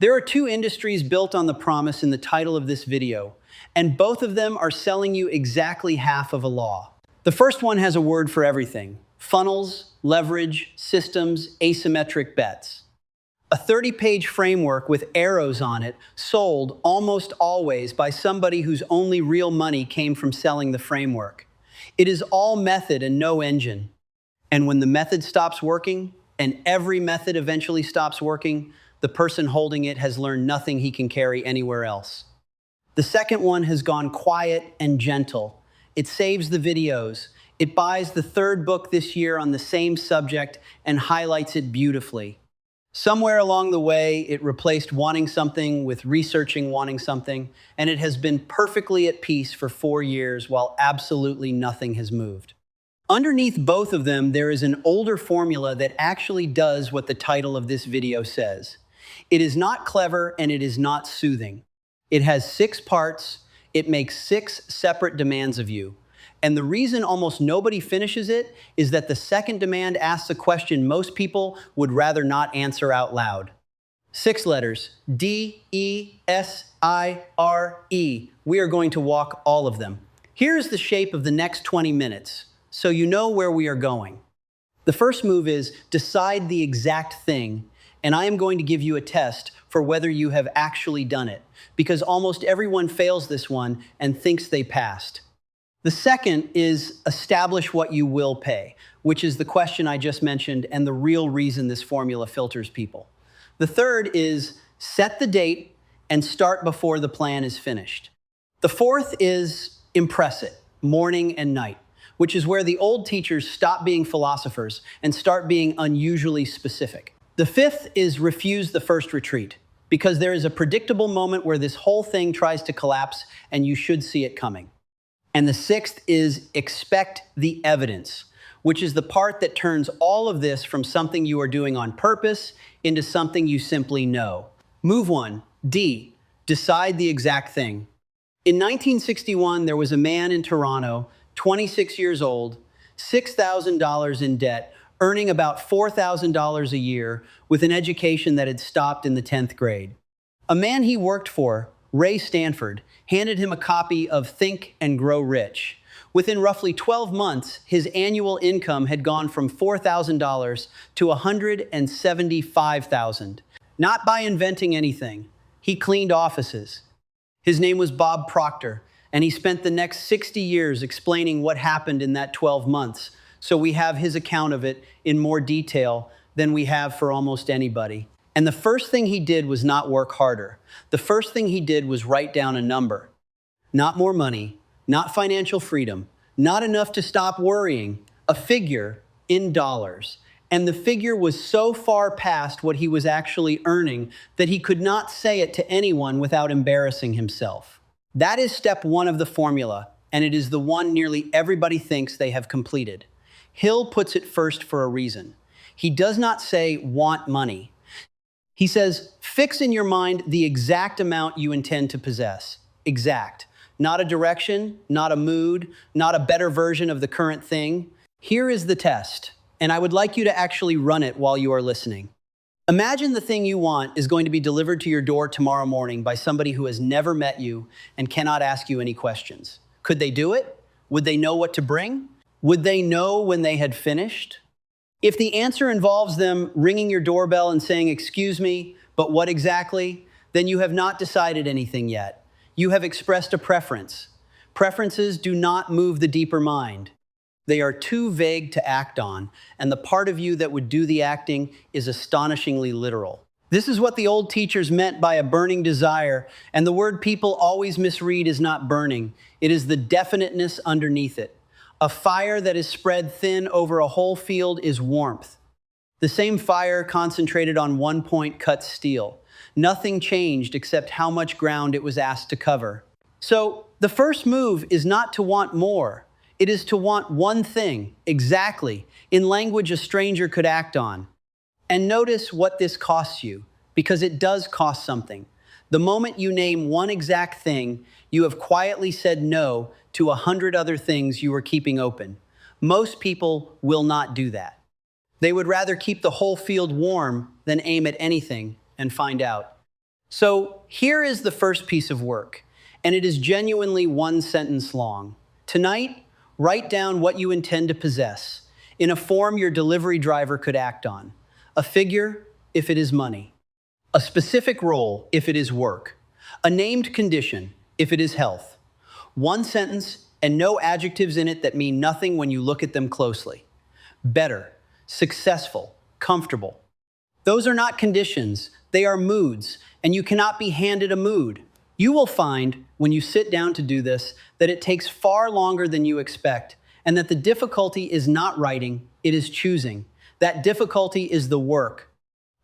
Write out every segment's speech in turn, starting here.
There are two industries built on the promise in the title of this video, and both of them are selling you exactly half of a law. The first one has a word for everything: funnels, leverage, systems, asymmetric bets. A 30-page framework with arrows on it, sold almost always by somebody whose only real money came from selling the framework. It is all method and no engine. And when the method stops working, and every method eventually stops working, the person holding it has learned nothing he can carry anywhere else. The second one has gone quiet and gentle. It saves the videos. It buys the third book this year on the same subject and highlights it beautifully. Somewhere along the way, it replaced wanting something with researching wanting something, and it has been perfectly at peace for 4 years while absolutely nothing has moved. Underneath both of them, there is an older formula that actually does what the title of this video says. It is not clever and it is not soothing. It has 6 parts. It makes 6 separate demands of you. And the reason almost nobody finishes it is that the second demand asks a question most people would rather not answer out loud. 6 letters, D-E-S-I-R-E. We are going to walk all of them. Here is the shape of the next 20 minutes, so you know where we are going. The first move is decide the exact thing, and I am going to give you a test for whether you have actually done it, because almost everyone fails this one and thinks they passed. The second is establish what you will pay, which is the question I just mentioned and the real reason this formula filters people. The third is set the date and start before the plan is finished. The fourth is impress it, morning and night, which is where the old teachers stop being philosophers and start being unusually specific. The fifth is refuse the first retreat, because there is a predictable moment where this whole thing tries to collapse and you should see it coming. And the sixth is expect the evidence, which is the part that turns all of this from something you are doing on purpose into something you simply know. Move 1, D, decide the exact thing. In 1961, there was a man in Toronto, 26 years old, $6,000 in debt, earning about $4,000 a year with an education that had stopped in the 10th grade. A man he worked for, Ray Stanford, handed him a copy of Think and Grow Rich. Within roughly 12 months, his annual income had gone from $4,000 to $175,000. Not by inventing anything. He cleaned offices. His name was Bob Proctor, and he spent the next 60 years explaining what happened in that 12 months. So we have his account of it in more detail than we have for almost anybody. And the first thing he did was not work harder. The first thing he did was write down a number. Not more money, not financial freedom, not enough to stop worrying, a figure in dollars. And the figure was so far past what he was actually earning that he could not say it to anyone without embarrassing himself. That is step 1 of the formula, and it is the one nearly everybody thinks they have completed. Hill puts it first for a reason. He does not say want money. He says, fix in your mind the exact amount you intend to possess. Exact. Not a direction, not a mood, not a better version of the current thing. Here is the test, and I would like you to actually run it while you are listening. Imagine the thing you want is going to be delivered to your door tomorrow morning by somebody who has never met you and cannot ask you any questions. Could they do it? Would they know what to bring? Would they know when they had finished? If the answer involves them ringing your doorbell and saying, "Excuse me, but what exactly?" then you have not decided anything yet. You have expressed a preference. Preferences do not move the deeper mind. They are too vague to act on, and the part of you that would do the acting is astonishingly literal. This is what the old teachers meant by a burning desire, and the word people always misread is not burning. It is the definiteness underneath it. A fire that is spread thin over a whole field is warmth. The same fire concentrated on one point cuts steel. Nothing changed except how much ground it was asked to cover. So the first move is not to want more. It is to want one thing, exactly, in language a stranger could act on. And notice what this costs you, because it does cost something. The moment you name one exact thing, you have quietly said no to 100 other things you were keeping open. Most people will not do that. They would rather keep the whole field warm than aim at anything and find out. So here is the first piece of work, and it is genuinely one sentence long. Tonight, write down what you intend to possess in a form your delivery driver could act on. A figure, if it is money. A specific role, if it is work. A named condition, if it is health. One sentence and no adjectives in it that mean nothing when you look at them closely. Better, successful, comfortable. Those are not conditions, they are moods, and you cannot be handed a mood. You will find, when you sit down to do this, that it takes far longer than you expect, and that the difficulty is not writing, it is choosing. That difficulty is the work.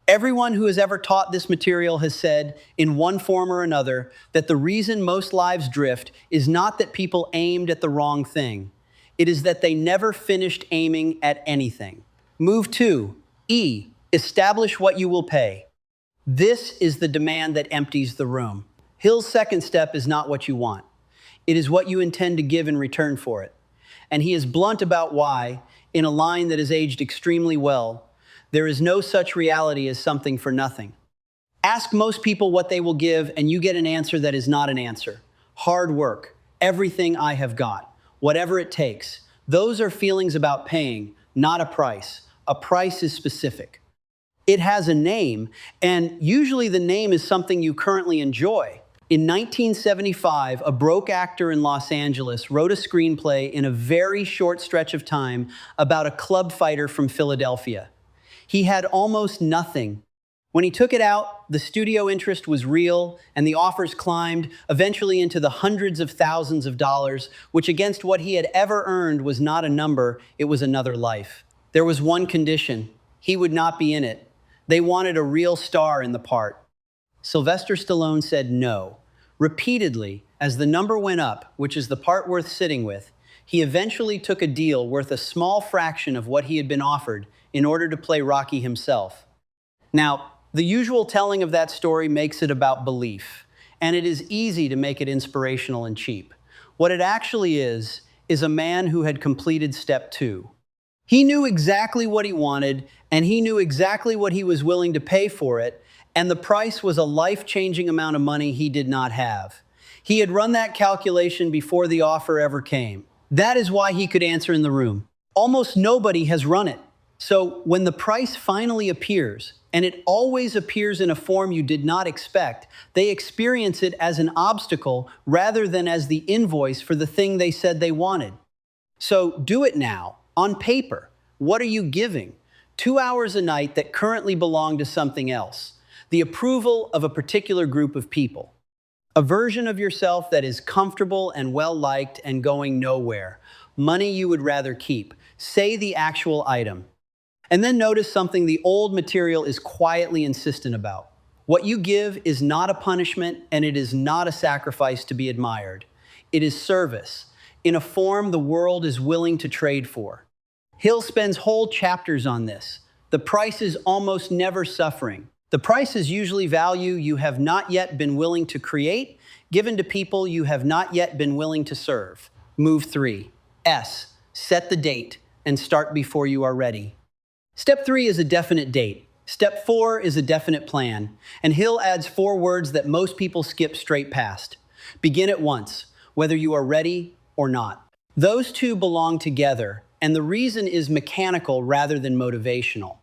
Everyone who has ever taught this material has said, in one form or another, that the reason most lives drift is not that people aimed at the wrong thing. It is that they never finished aiming at anything. Move 2, E, establish what you will pay. This is the demand that empties the room. Hill's second step is not what you want. It is what you intend to give in return for it. And he is blunt about why, in a line that has aged extremely well, there is no such reality as something for nothing. Ask most people what they will give, and you get an answer that is not an answer. Hard work, everything I have got, whatever it takes. Those are feelings about paying, not a price. A price is specific. It has a name, and usually the name is something you currently enjoy. In 1975, a broke actor in Los Angeles wrote a screenplay in a very short stretch of time about a club fighter from Philadelphia. He had almost nothing. When he took it out, the studio interest was real, and the offers climbed, eventually into the hundreds of thousands of dollars, which against what he had ever earned was not a number, it was another life. There was one condition: he would not be in it. They wanted a real star in the part. Sylvester Stallone said no. Repeatedly, as the number went up, which is the part worth sitting with, he eventually took a deal worth a small fraction of what he had been offered in order to play Rocky himself. Now, the usual telling of that story makes it about belief, and it is easy to make it inspirational and cheap. What it actually is a man who had completed step 2. He knew exactly what he wanted, and he knew exactly what he was willing to pay for it, and the price was a life-changing amount of money he did not have. He had run that calculation before the offer ever came. That is why he could answer in the room. Almost nobody has run it. So when the price finally appears, and it always appears in a form you did not expect, they experience it as an obstacle rather than as the invoice for the thing they said they wanted. So do it now, on paper. What are you giving? 2 hours a night that currently belong to something else. The approval of a particular group of people. A version of yourself that is comfortable and well-liked and going nowhere. Money you would rather keep. Say the actual item. And then notice something the old material is quietly insistent about. What you give is not a punishment, and it is not a sacrifice to be admired. It is service, in a form the world is willing to trade for. Hill spends whole chapters on this. The price is almost never suffering. The price is usually value you have not yet been willing to create, given to people you have not yet been willing to serve. Move 3. S. Set the date and start before you are ready. Step 3 is a definite date. Step 4 is a definite plan. And Hill adds 4 words that most people skip straight past. Begin at once, whether you are ready or not. Those two belong together, and the reason is mechanical rather than motivational.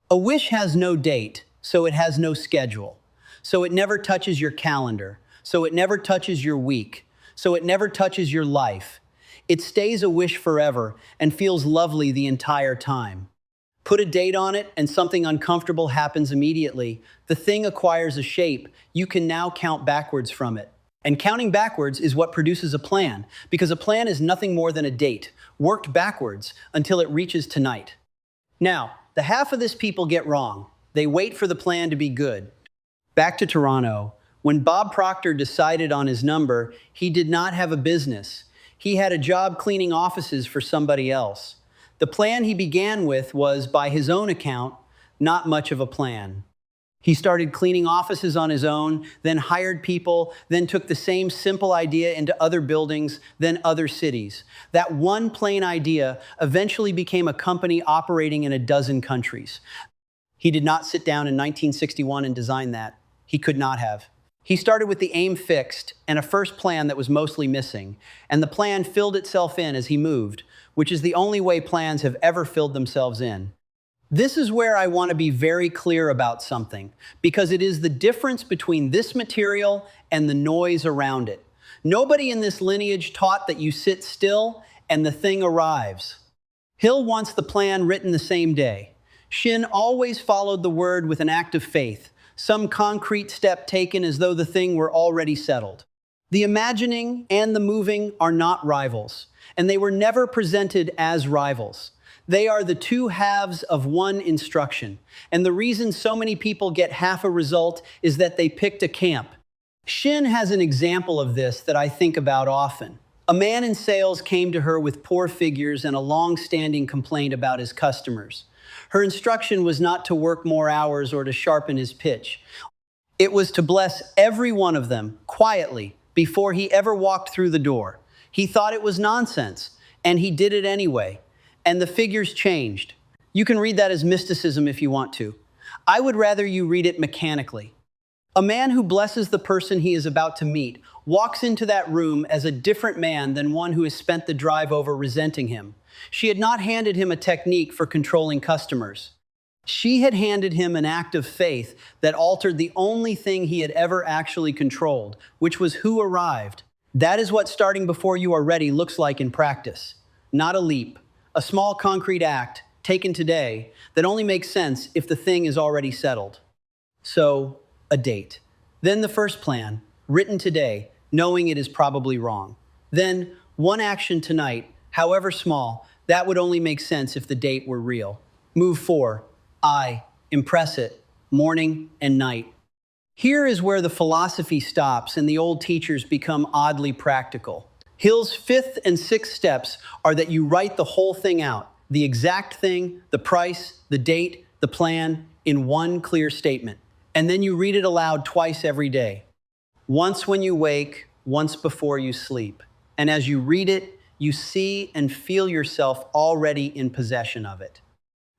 A wish has no date, so it has no schedule. So it never touches your calendar. So it never touches your week. So it never touches your life. It stays a wish forever and feels lovely the entire time. Put a date on it and something uncomfortable happens immediately. The thing acquires a shape. You can now count backwards from it. And counting backwards is what produces a plan, because a plan is nothing more than a date, worked backwards until it reaches tonight. Now, the half of this people get wrong. They wait for the plan to be good. Back to Toronto. When Bob Proctor decided on his number, he did not have a business. He had a job cleaning offices for somebody else. The plan he began with was, by his own account, not much of a plan. He started cleaning offices on his own, then hired people, then took the same simple idea into other buildings, then other cities. That one plain idea eventually became a company operating in 12 countries. He did not sit down in 1961 and design that. He could not have. He started with the aim fixed and a first plan that was mostly missing, and the plan filled itself in as he moved, which is the only way plans have ever filled themselves in. This is where I want to be very clear about something, because it is the difference between this material and the noise around it. Nobody in this lineage taught that you sit still and the thing arrives. Hill wants the plan written the same day. Shinn always followed the word with an act of faith, some concrete step taken as though the thing were already settled. The imagining and the moving are not rivals, and they were never presented as rivals. They are the two halves of one instruction, and the reason so many people get half a result is that they picked a camp. Shinn has an example of this that I think about often. A man in sales came to her with poor figures and a long-standing complaint about his customers. Her instruction was not to work more hours or to sharpen his pitch. It was to bless every one of them quietly before he ever walked through the door. He thought it was nonsense, and he did it anyway. And the figures changed. You can read that as mysticism if you want to. I would rather you read it mechanically. A man who blesses the person he is about to meet walks into that room as a different man than one who has spent the drive over resenting him. She had not handed him a technique for controlling customers. She had handed him an act of faith that altered the only thing he had ever actually controlled, which was who arrived. That is what starting before you are ready looks like in practice. Not a leap. A small concrete act, taken today, that only makes sense if the thing is already settled. So, a date. Then the first plan, written today, knowing it is probably wrong. Then, one action tonight, however small, that would only make sense if the date were real. Move 4. Impress it, morning and night. Here is where the philosophy stops and the old teachers become oddly practical. Hill's 5th and 6th steps are that you write the whole thing out, the exact thing, the price, the date, the plan, in one clear statement. And then you read it aloud twice every day. Once when you wake, once before you sleep. And as you read it, you see and feel yourself already in possession of it.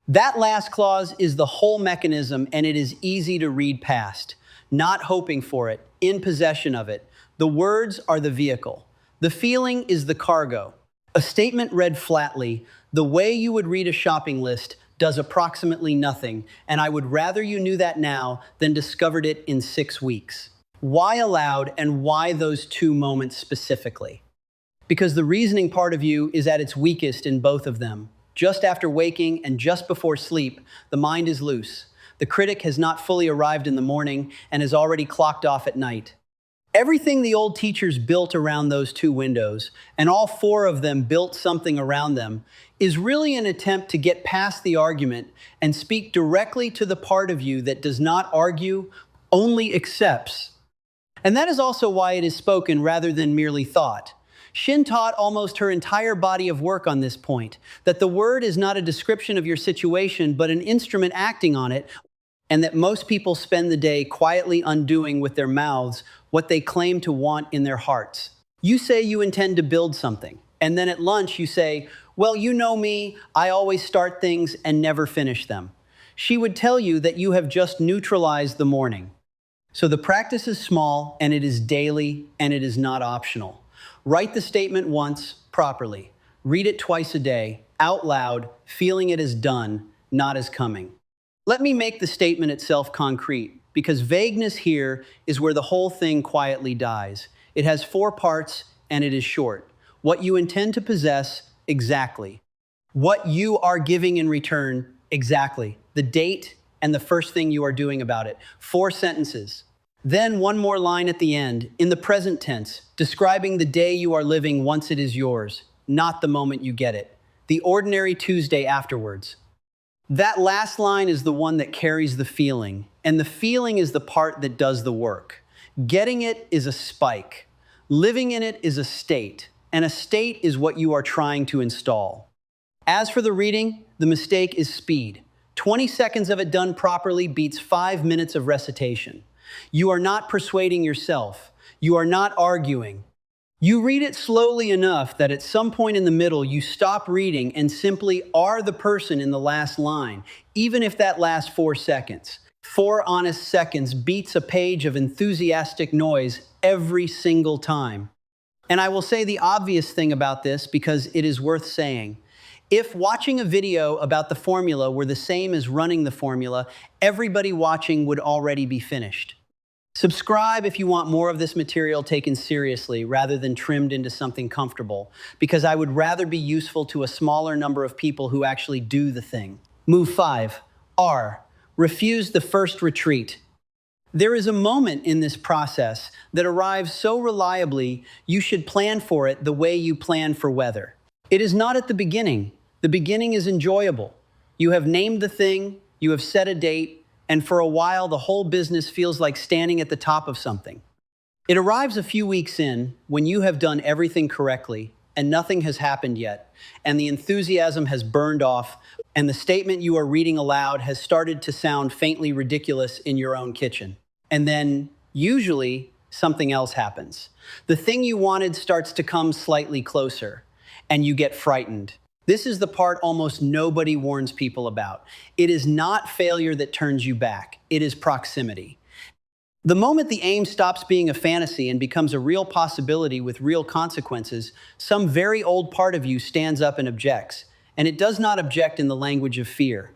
That last clause is the whole mechanism, and it is easy to read past. Not hoping for it, in possession of it. The words are the vehicle. The feeling is the cargo. A statement read flatly, the way you would read a shopping list, does approximately nothing, and I would rather you knew that now than discovered it in 6 weeks. Why aloud, and why those 2 moments specifically? Because the reasoning part of you is at its weakest in both of them. Just after waking and just before sleep, the mind is loose. The critic has not fully arrived in the morning and has already clocked off at night. Everything the old teachers built around those 2 windows, and all 4 of them built something around them, is really an attempt to get past the argument and speak directly to the part of you that does not argue, only accepts. And that is also why it is spoken rather than merely thought. Shinn taught almost her entire body of work on this point, that the word is not a description of your situation, but an instrument acting on it, and that most people spend the day quietly undoing with their mouths what they claim to want in their hearts. You say you intend to build something, and then at lunch you say, well, you know me, I always start things and never finish them. She would tell you that you have just neutralized the morning. So the practice is small, and it is daily, and it is not optional. Write the statement once, properly. Read it twice a day, out loud, feeling it as done, not as coming. Let me make the statement itself concrete, because vagueness here is where the whole thing quietly dies. It has 4 parts, and it is short. What you intend to possess, exactly. What you are giving in return, exactly. The date and the first thing you are doing about it. 4 sentences. Then 1 more line at the end, in the present tense, describing the day you are living once it is yours, not the moment you get it. The ordinary Tuesday afterwards. That last line is the one that carries the feeling, and the feeling is the part that does the work. Getting it is a spike. Living in it is a state, and a state is what you are trying to install. As for the reading, the mistake is speed. 20 seconds of it done properly beats 5 minutes of recitation. You are not persuading yourself. You are not arguing. You read it slowly enough that at some point in the middle you stop reading and simply are the person in the last line, even if that lasts 4 seconds. 4 honest seconds beats a page of enthusiastic noise every single time. And I will say the obvious thing about this because it is worth saying. If watching a video about the formula were the same as running the formula, everybody watching would already be finished. Subscribe if you want more of this material taken seriously rather than trimmed into something comfortable, because I would rather be useful to a smaller number of people who actually do the thing. Move 5. R. Refuse the first retreat. There is a moment in this process that arrives so reliably you should plan for it the way you plan for weather. It is not at the beginning. The beginning is enjoyable. You have named the thing, you have set a date, and for a while the whole business feels like standing at the top of something. It arrives a few weeks in when you have done everything correctly and nothing has happened yet, and the enthusiasm has burned off, and the statement you are reading aloud has started to sound faintly ridiculous in your own kitchen. And then, usually, something else happens. The thing you wanted starts to come slightly closer, and you get frightened. This is the part almost nobody warns people about. It is not failure that turns you back. It is proximity. The moment the aim stops being a fantasy and becomes a real possibility with real consequences, some very old part of you stands up and objects. And it does not object in the language of fear.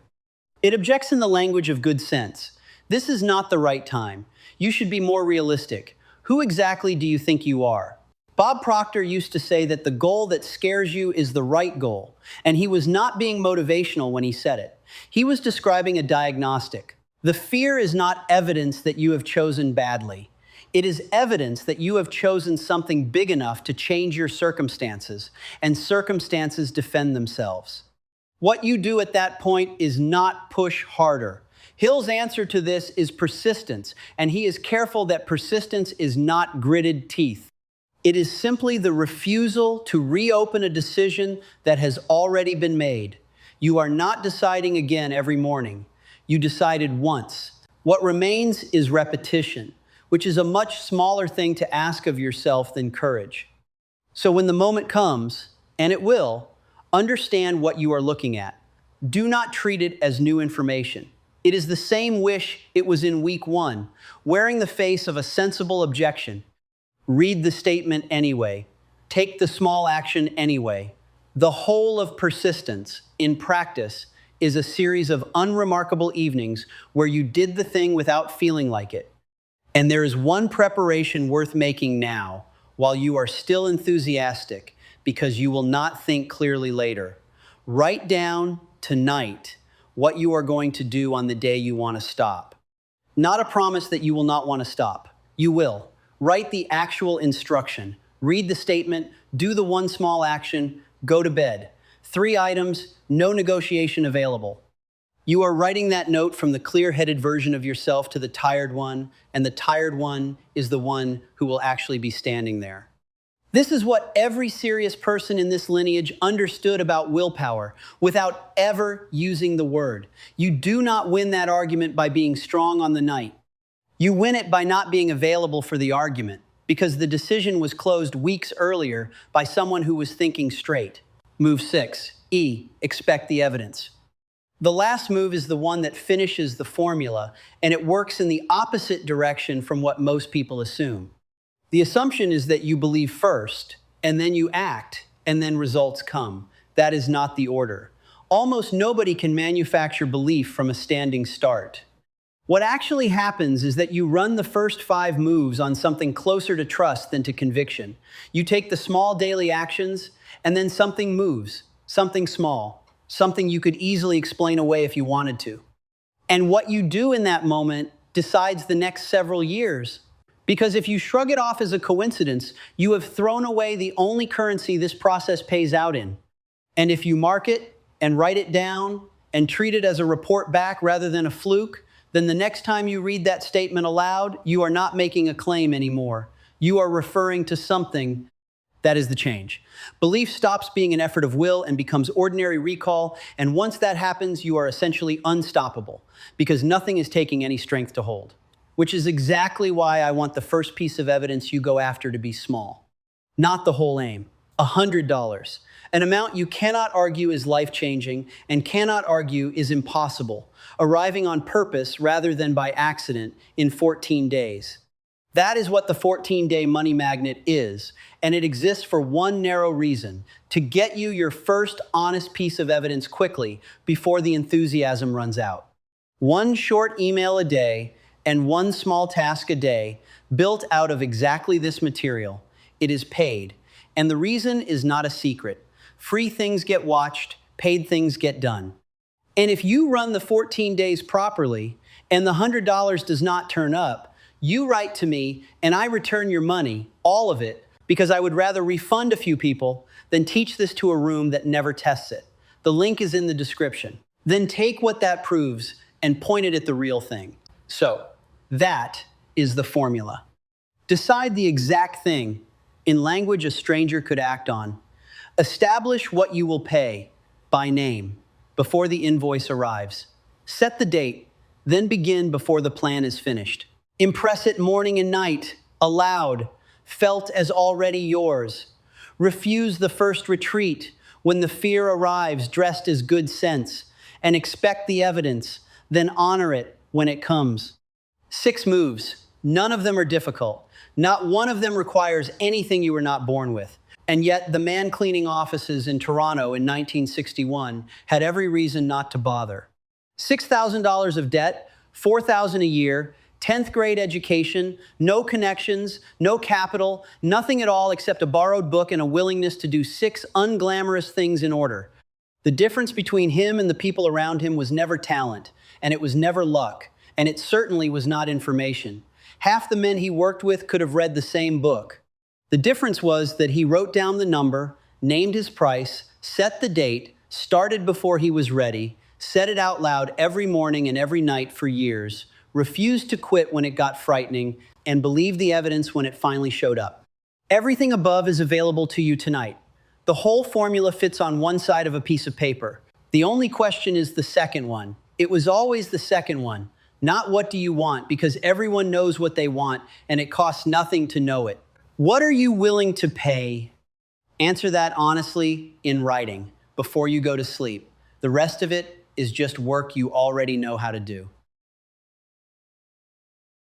It objects in the language of good sense. This is not the right time. You should be more realistic. Who exactly do you think you are? Bob Proctor used to say that the goal that scares you is the right goal, and he was not being motivational when he said it. He was describing a diagnostic. The fear is not evidence that you have chosen badly. It is evidence that you have chosen something big enough to change your circumstances, and circumstances defend themselves. What you do at that point is not push harder. Hill's answer to this is persistence, and he is careful that persistence is not gritted teeth. It is simply the refusal to reopen a decision that has already been made. You are not deciding again every morning. You decided once. What remains is repetition, which is a much smaller thing to ask of yourself than courage. So when the moment comes, and it will, understand what you are looking at. Do not treat it as new information. It is the same wish it was in week 1, wearing the face of a sensible objection. Read the statement anyway. Take the small action anyway. The whole of persistence, in practice, is a series of unremarkable evenings where you did the thing without feeling like it. And there is one preparation worth making now, while you are still enthusiastic, because you will not think clearly later. Write down tonight what you are going to do on the day you want to stop. Not a promise that you will not want to stop. You will. Write the actual instruction. Read the statement, do the one small action, go to bed. 3 items, no negotiation available. You are writing that note from the clear-headed version of yourself to the tired one, and the tired one is the one who will actually be standing there. This is what every serious person in this lineage understood about willpower without ever using the word. You do not win that argument by being strong on the night. You win it by not being available for the argument, because the decision was closed weeks earlier by someone who was thinking straight. Move 6. E. Expect the evidence. The last move is the one that finishes the formula, and it works in the opposite direction from what most people assume. The assumption is that you believe first, and then you act, and then results come. That is not the order. Almost nobody can manufacture belief from a standing start. What actually happens is that you run the first 5 moves on something closer to trust than to conviction. You take the small daily actions, and then something moves, something small, something you could easily explain away if you wanted to. And what you do in that moment decides the next several years. Because if you shrug it off as a coincidence, you have thrown away the only currency this process pays out in. And if you mark it and write it down and treat it as a report back rather than a fluke, then the next time you read that statement aloud, you are not making a claim anymore. You are referring to something. That is the change. Belief stops being an effort of will and becomes ordinary recall, and once that happens, you are essentially unstoppable, because nothing is taking any strength to hold. Which is exactly why I want the first piece of evidence you go after to be small, not the whole aim. $100. An amount you cannot argue is life-changing and cannot argue is impossible, arriving on purpose rather than by accident in 14 days. That is what the 14-day money magnet is, and it exists for one narrow reason: to get you your first honest piece of evidence quickly before the enthusiasm runs out. One short email a day and one small task a day built out of exactly this material. It is paid, and the reason is not a secret. Free things get watched, paid things get done. And if you run the 14 days properly and the $100 does not turn up, you write to me and I return your money, all of it, because I would rather refund a few people than teach this to a room that never tests it. The link is in the description. Then take what that proves and point it at the real thing. So, that is the formula. Decide the exact thing in language a stranger could act on. Establish what you will pay by name before the invoice arrives. Set the date, then begin before the plan is finished. Impress it morning and night, aloud, felt as already yours. Refuse the first retreat when the fear arrives dressed as good sense, and expect the evidence, then honor it when it comes. 6 moves. None of them are difficult. Not one of them requires anything you were not born with. And yet, the man cleaning offices in Toronto in 1961 had every reason not to bother. $6,000 of debt, $4,000 a year, 10th grade education, no connections, no capital, nothing at all except a borrowed book and a willingness to do 6 unglamorous things in order. The difference between him and the people around him was never talent, and it was never luck, and it certainly was not information. Half the men he worked with could have read the same book. The difference was that he wrote down the number, named his price, set the date, started before he was ready, said it out loud every morning and every night for years, refused to quit when it got frightening, and believed the evidence when it finally showed up. Everything above is available to you tonight. The whole formula fits on one side of a piece of paper. The only question is the second one. It was always the second one, not what do you want, because everyone knows what they want and it costs nothing to know it. What are you willing to pay? Answer that honestly in writing before you go to sleep. The rest of it is just work you already know how to do.